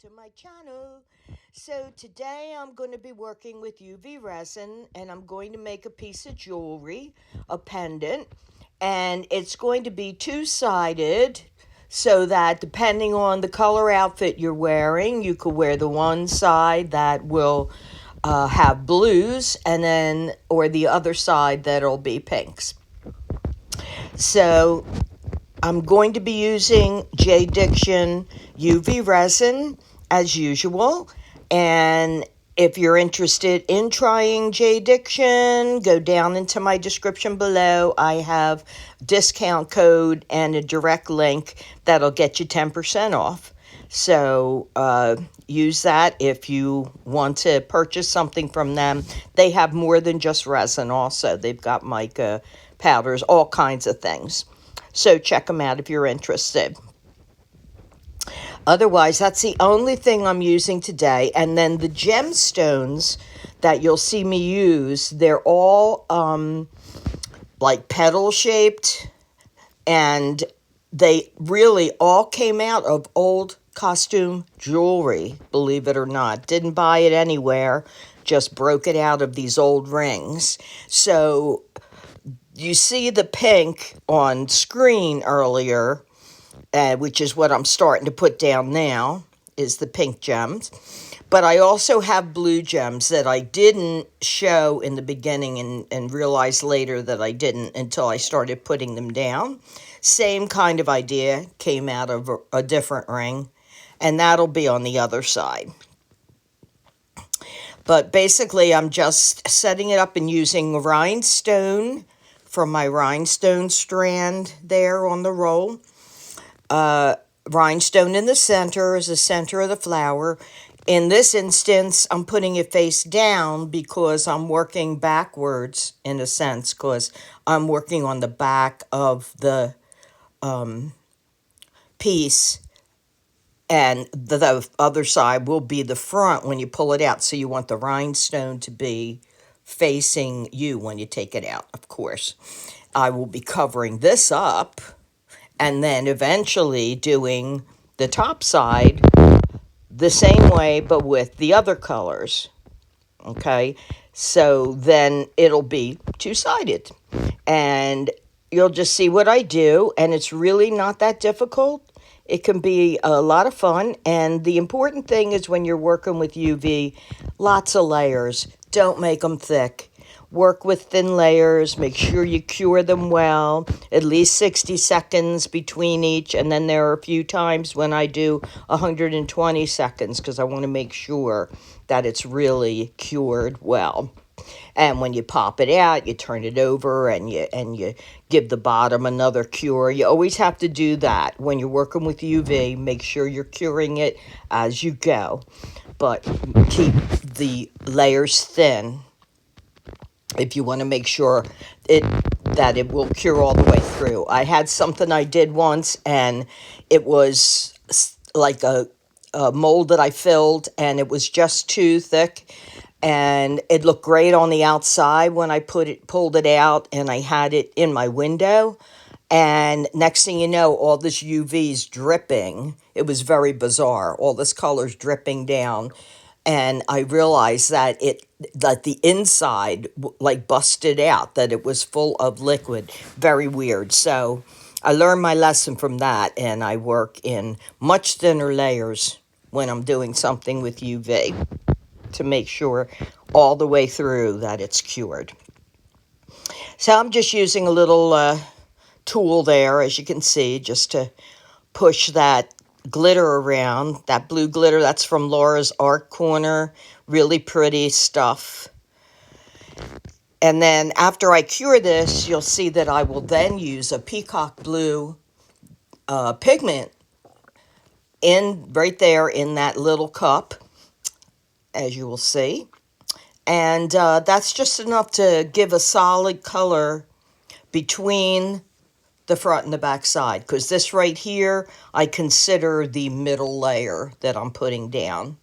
to my channel. So today I'm going to be working with UV resin and I'm going to make a piece of jewelry, a pendant, and it's going to be two-sided so that depending on the color outfit you're wearing, you could wear the one side that will have blues and then or the other side that'll be pinks. So I'm going to be using J. Diction UV resin as usual. And if you're interested in trying J. Diction, go down into my description below. I have discount code and a direct link that'll get you 10% off. So use that if you want to purchase something from them. They have more than just resin also. They've got mica powders, all kinds of things. So check them out if you're interested. Otherwise, that's the only thing I'm using today. And then the gemstones that you'll see me use, they're all like petal shaped. And they really all came out of old costume jewelry, believe it or not. Didn't buy it anywhere, just broke it out of these old rings. So you see the pink on screen earlier, which is what I'm starting to put down now, is the pink gems. But I also have blue gems that I didn't show in the beginning and realized later that I didn't until I started putting them down. Same kind of idea, came out of a different ring, and that'll be on the other side. But basically, I'm just setting it up and using rhinestone from my rhinestone strand there on the roll. Rhinestone in the center is the center of the flower. In this instance, I'm putting it face down because I'm working backwards in a sense, because I'm working on the back of the piece, and the other side will be the front when you pull it out. So you want the rhinestone to be facing you when you take it out, of course. I will be covering this up and then eventually doing the top side the same way but with the other colors. Okay, so then it'll be two-sided and you'll just see what I do, and it's really not that difficult. It can be a lot of fun, and the important thing is when you're working with UV, lots of layers. Don't make them thick. Work with thin layers. Make sure you cure them well, at least 60 seconds between each, and then there are a few times when I do 120 seconds because I want to make sure that it's really cured well. And when you pop it out, you turn it over and you give the bottom another cure. You always have to do that when you're working with UV. Make sure you're curing it as you go, but keep the layers thin if you want to make sure that it will cure all the way through. I had something I did once, and it was like a mold that I filled, and it was just too thick. And it looked great on the outside when I pulled it out, and I had it in my window. And next thing you know, all this UV's dripping. It was very bizarre. All this color's dripping down. And I realized that the inside like busted out, that it was full of liquid. Very weird. So I learned my lesson from that, and I work in much thinner layers when I'm doing something with UV to make sure all the way through that it's cured. So I'm just using a little tool there, as you can see, just to push that glitter around. That blue glitter, that's from Laura's Art Corner. Really pretty stuff. And then after I cure this, you'll see that I will then use a peacock blue pigment right there in that little cup, as you will see. And that's just enough to give a solid color between the front and the back side, because this right here I consider the middle layer that I'm putting down.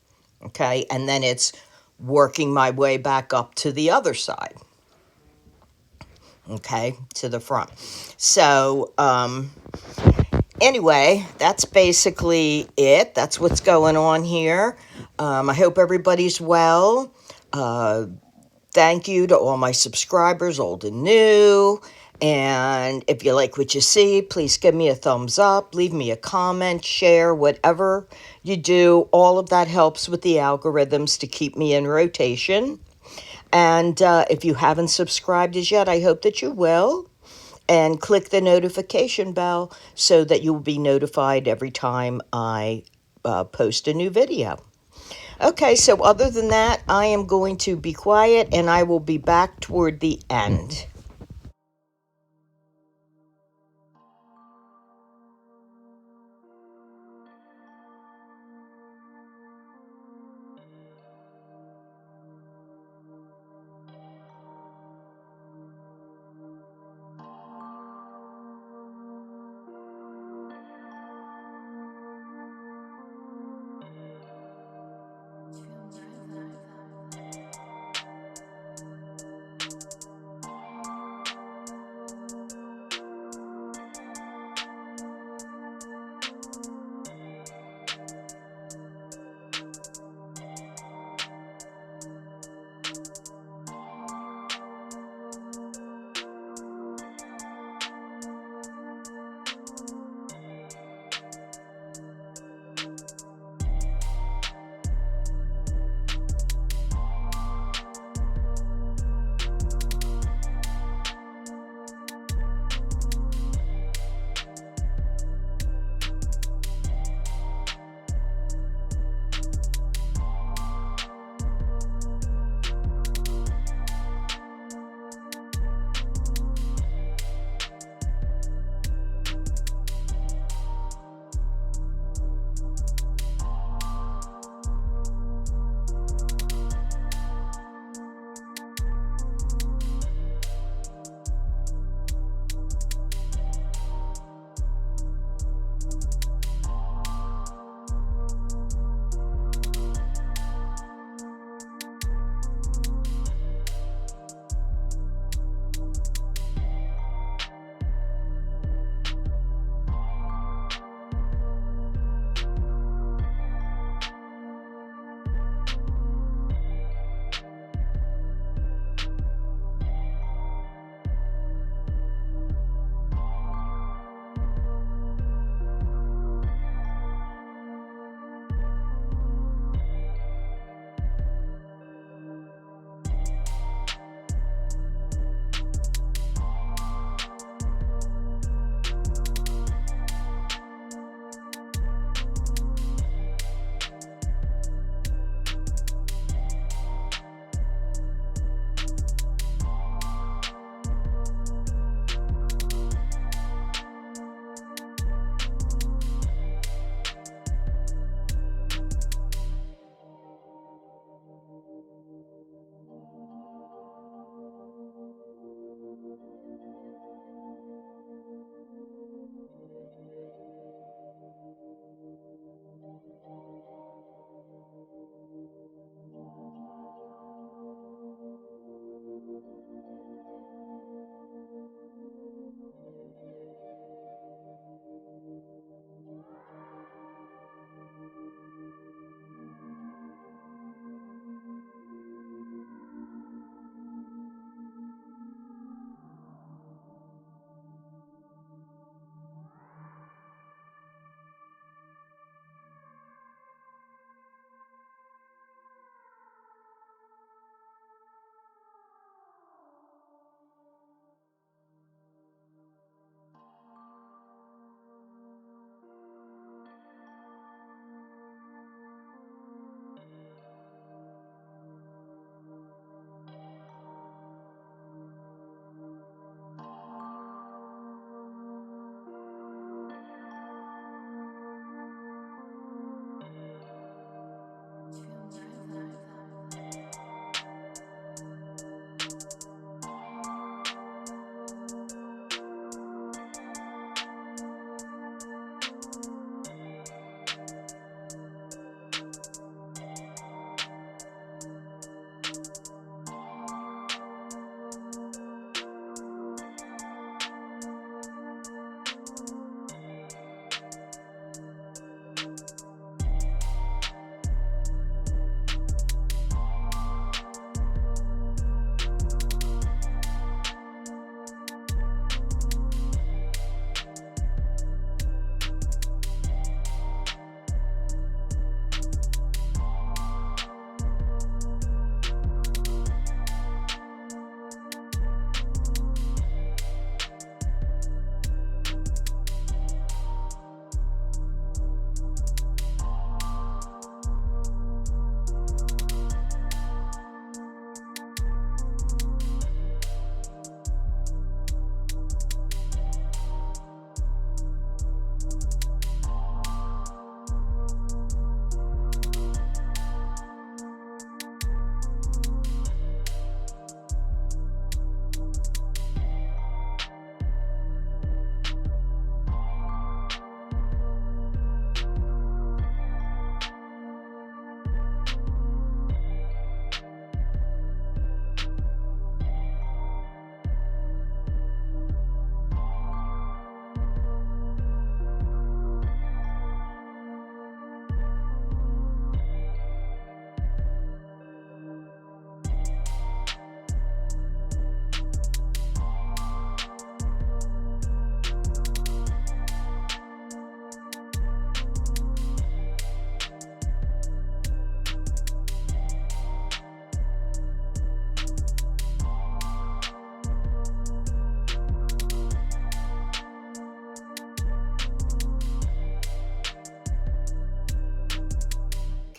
Okay, and then it's working my way back up to the other side. Okay, to the front. So Anyway, that's basically it. That's what's going on here. I hope everybody's well. Uh, Thank you to all my subscribers, old and new. And if you like what you see, please give me a thumbs up, leave me a comment, share, whatever you do. All of that helps with the algorithms to keep me in rotation. And if you haven't subscribed as yet, I hope that you will. And click the notification bell so that you will be notified every time I post a new video. Okay, so other than that, I am going to be quiet and I will be back toward the end.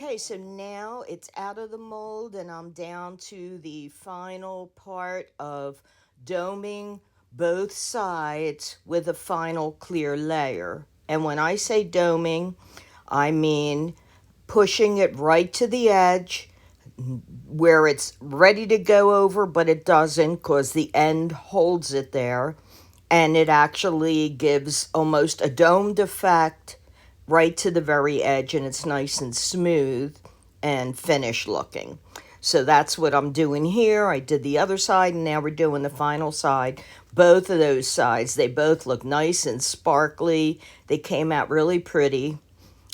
Okay, so now it's out of the mold and I'm down to the final part of doming both sides with a final clear layer. And when I say doming, I mean pushing it right to the edge where it's ready to go over, but it doesn't because the end holds it there. And it actually gives almost a domed effect right to the very edge, and it's nice and smooth and finished looking. So that's what I'm doing here. I did the other side, and now we're doing the final side. Both of those sides, they both look nice and sparkly. They came out really pretty.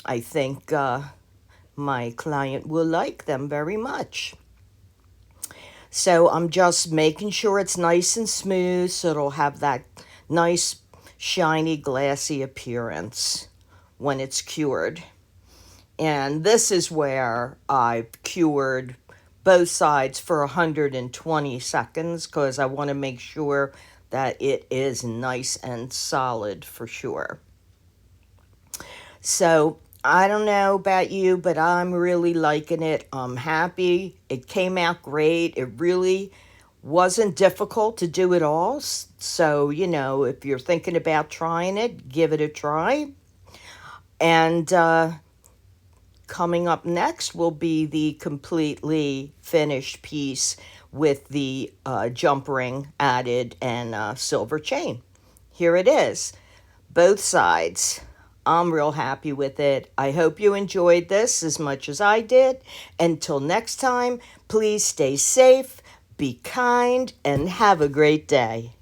I think my client will like them very much. So I'm just making sure it's nice and smooth so it'll have that nice shiny glassy appearance when it's cured. And this is where I've cured both sides for 120 seconds because I want to make sure that it is nice and solid for sure. So I don't know about you, but I'm really liking it. I'm happy. It came out great. It really wasn't difficult to do it all. So, you know, if you're thinking about trying it, give it a try. And coming up next will be the completely finished piece with the jump ring added and silver chain. Here it is, both sides. I'm real happy with it. I hope you enjoyed this as much as I did. Until next time, please stay safe, be kind, and have a great day.